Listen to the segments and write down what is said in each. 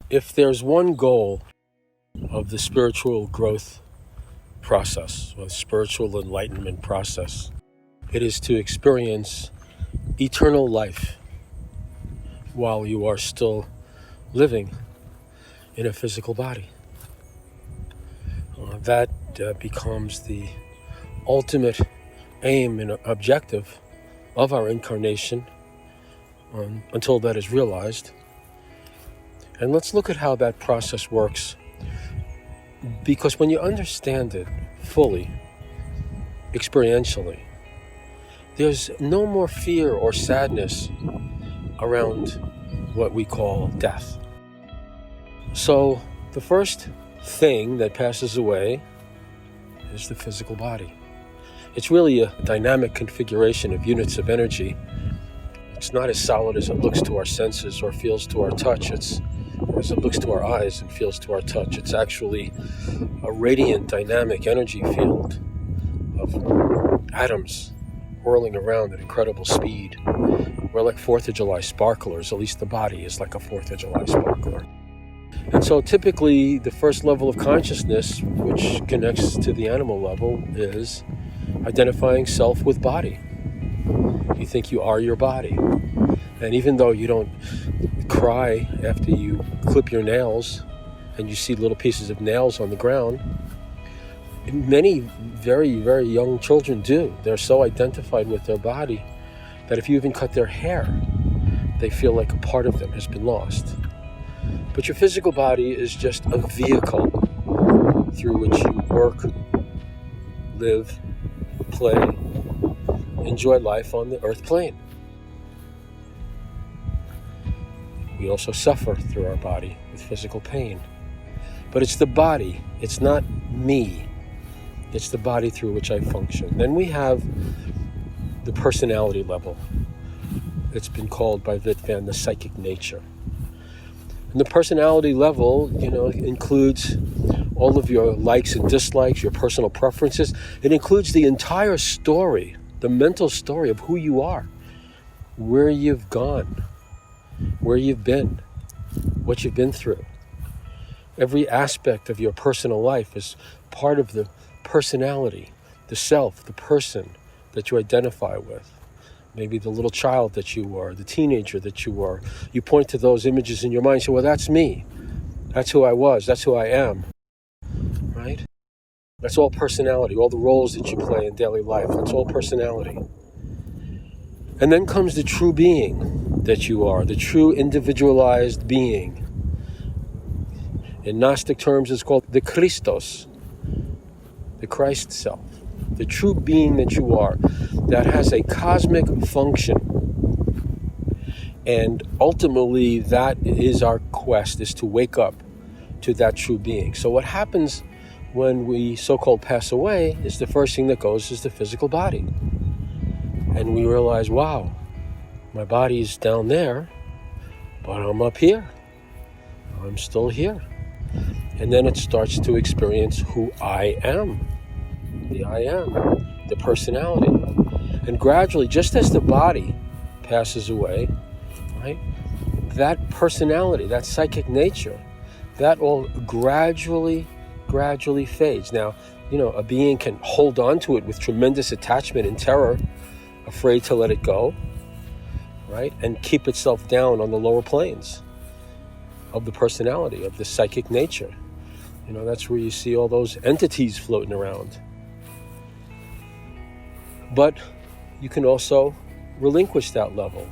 If there's one goal of the spiritual growth process, or spiritual enlightenment process, it is to experience eternal life while you are still living in a physical body. That becomes the ultimate aim and objective of our incarnation until that is realized. And let's look at how that process works, because when you understand it fully, experientially, there's no more fear or sadness around what we call death. So the first thing that passes away is the physical body. It's really a dynamic configuration of units of energy. It's not as solid as it looks to our senses or feels to our touch. It's as it looks to our eyes and feels to our touch. It's actually a radiant, dynamic energy field of atoms whirling around at incredible speed. We're like 4th of July sparklers, at least the body is like a 4th of July sparkler. And so typically the first level of consciousness, which connects to the animal level, is identifying self with body. You think you are your body. And even though you don't cry after you clip your nails and you see little pieces of nails on the ground, many very, very young children do. They're so identified with their body that if you even cut their hair, they feel like a part of them has been lost. But your physical body is just a vehicle through which you work, live, play, enjoy life on the earth plane. We also suffer through our body with physical pain. But it's the body, it's not me. It's the body through which I function. Then we have the personality level. It's been called by Wittgenstein the psychic nature. And the personality level, includes all of your likes and dislikes, your personal preferences. It includes the entire story, the mental story of who you are, where you've gone, where you've been, what you've been through. Every aspect of your personal life is part of the personality, the self, the person that you identify with. Maybe the little child that you were, the teenager that you were. You point to those images in your mind and say, well, that's me. That's who I was. That's who I am. Right? That's all personality, all the roles that you play in daily life. That's all personality. And then comes the true being that you are, the true individualized being. In Gnostic terms, it's called the Christos, the Christ self, the true being that you are, that has a cosmic function. And ultimately, that is our quest, is to wake up to that true being. So what happens when we so-called pass away is the first thing that goes is the physical body. And we realize, wow, my body is down there, but I'm up here. I'm still here. And then it starts to experience who I am. The I am, the personality. And gradually, just as the body passes away, right, that personality, that psychic nature, that all gradually fades. Now, a being can hold on to it with tremendous attachment and terror, afraid to let it go, right, and keep itself down on the lower planes of the personality, of the psychic nature. That's where you see all those entities floating around. But you can also relinquish that level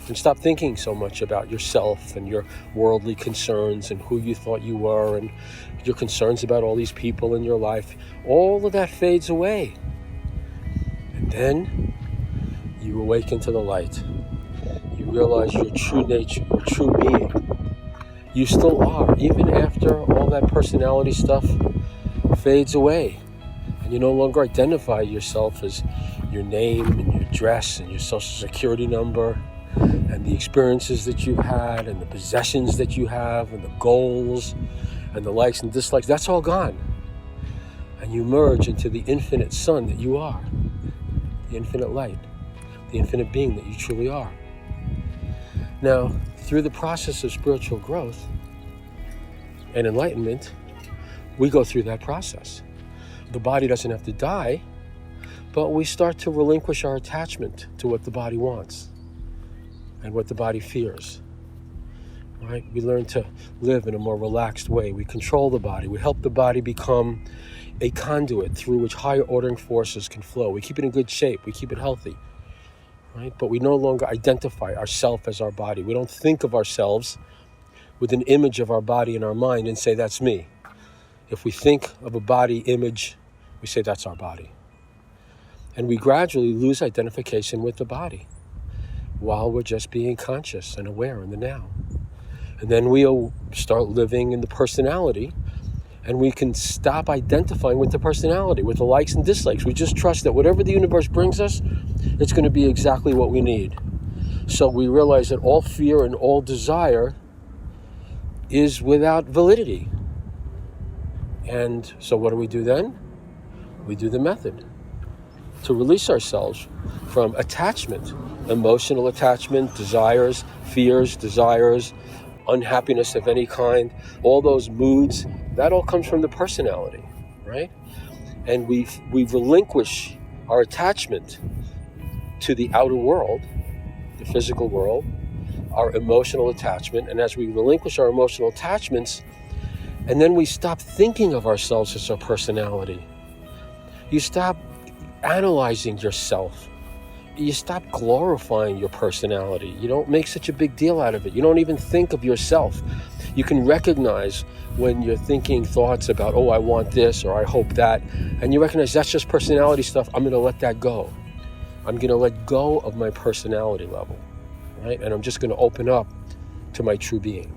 and stop thinking so much about yourself and your worldly concerns and who you thought you were and your concerns about all these people in your life. All of that fades away. And then you awaken to the light. You realize your true nature, your true being. You still are, even after all that personality stuff fades away. And you no longer identify yourself as your name and your dress and your social security number and the experiences that you've had and the possessions that you have and the goals and the likes and dislikes. That's all gone. And you merge into the infinite sun that you are, the infinite light, the infinite being that you truly are. Now, through the process of spiritual growth, and enlightenment, we go through that process. The body doesn't have to die, but we start to relinquish our attachment to what the body wants and what the body fears. Right? We learn to live in a more relaxed way. We control the body. We help the body become a conduit through which higher ordering forces can flow. We keep it in good shape. We keep it healthy. Right? But we no longer identify ourselves as our body. We don't think of ourselves with an image of our body in our mind and say, that's me. If we think of a body image, we say that's our body. And we gradually lose identification with the body while we're just being conscious and aware in the now. And then we'll start living in the personality, and we can stop identifying with the personality, with the likes and dislikes. We just trust that whatever the universe brings us, it's going to be exactly what we need. So we realize that all fear and all desire is without validity. And so what do we do then? We do the method to release ourselves from attachment, emotional attachment, desires, fears, desires, unhappiness of any kind, all those moods, that all comes from the personality, right? And we relinquish our attachment to the outer world, the physical world, our emotional attachment. And as we relinquish our emotional attachments, and then we stop thinking of ourselves as our personality, you stop analyzing yourself. You stop glorifying your personality. You don't make such a big deal out of it. You don't even think of yourself. You can recognize when you're thinking thoughts about, oh, I want this or I hope that, and you recognize that's just personality stuff. I'm going to let that go. I'm going to let go of my personality level, right? And I'm just going to open up to my true being.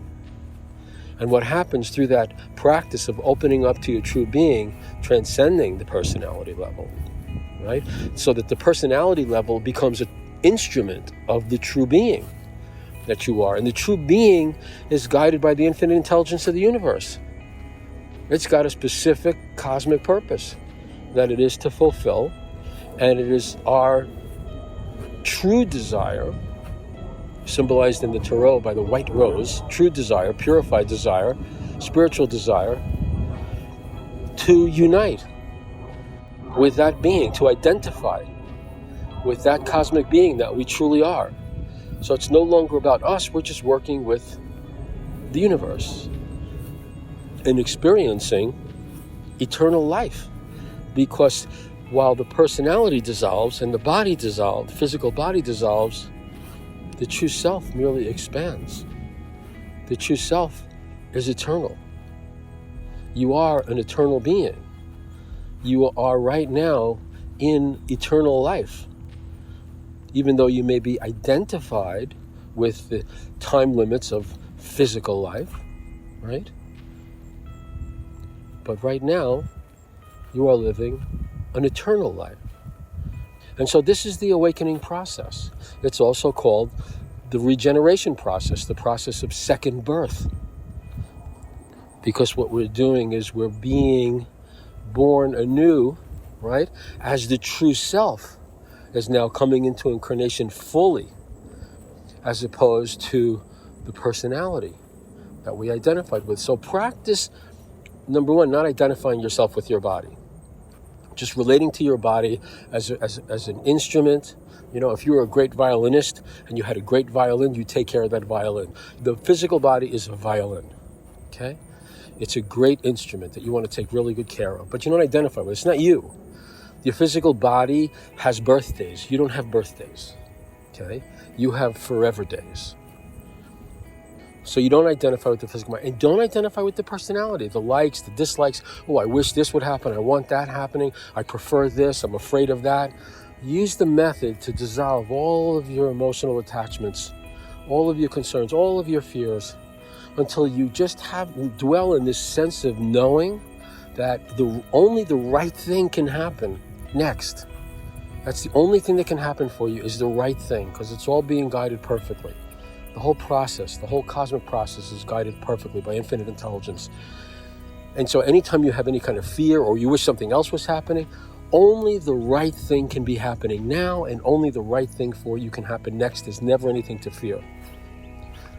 And what happens through that practice of opening up to your true being, transcending the personality level, right? So that the personality level becomes an instrument of the true being that you are. And the true being is guided by the infinite intelligence of the universe. It's got a specific cosmic purpose that it is to fulfill. And it is our true desire, symbolized in the Tarot by the white rose, true desire, purified desire, spiritual desire, to unite with that being, to identify with that cosmic being that we truly are. So it's no longer about us, we're just working with the universe and experiencing eternal life. Because while the personality dissolves and the body dissolves, the physical body dissolves, the true self merely expands. The true self is eternal. You are an eternal being. You are right now in eternal life. Even though you may be identified with the time limits of physical life, right? But right now, you are living an eternal life. And so this is the awakening process. It's also called the regeneration process, the process of second birth. Because what we're doing is we're being born anew, right? As the true self is now coming into incarnation fully, as opposed to the personality that we identified with. So practice, number one, not identifying yourself with your body. Just relating to your body as an instrument. You know, if you were a great violinist and you had a great violin, you take care of that violin. The physical body is a violin, okay? It's a great instrument that you want to take really good care of, but you don't identify with it. It's not you. Your physical body has birthdays. You don't have birthdays, okay? You have forever days. So you don't identify with the physical body. And don't identify with the personality, the likes, the dislikes. Oh, I wish this would happen. I want that happening. I prefer this. I'm afraid of that. Use the method to dissolve all of your emotional attachments, all of your concerns, all of your fears, until you just dwell in this sense of knowing that only the right thing can happen next. That's the only thing that can happen for you, is the right thing, because it's all being guided perfectly. The whole process, the whole cosmic process is guided perfectly by infinite intelligence. And so anytime you have any kind of fear or you wish something else was happening, only the right thing can be happening now, and only the right thing for you can happen next. There's never anything to fear.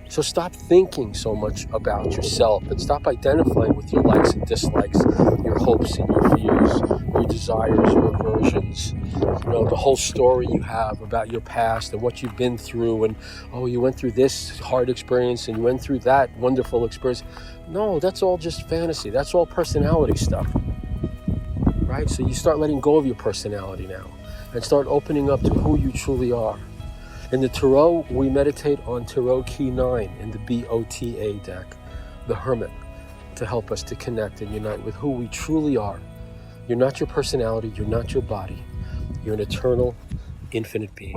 So stop thinking so much about yourself and stop identifying with your likes and dislikes, your hopes and your fears, your desires, your aversions, the whole story you have about your past and what you've been through, and you went through this hard experience and you went through that wonderful experience. No, that's all just fantasy. That's all personality stuff, right? So you start letting go of your personality now and start opening up to who you truly are. In the Tarot, we meditate on Tarot Key 9 in the BOTA deck, the Hermit, to help us to connect and unite with who we truly are. You're not your personality, you're not your body. You're an eternal, infinite being.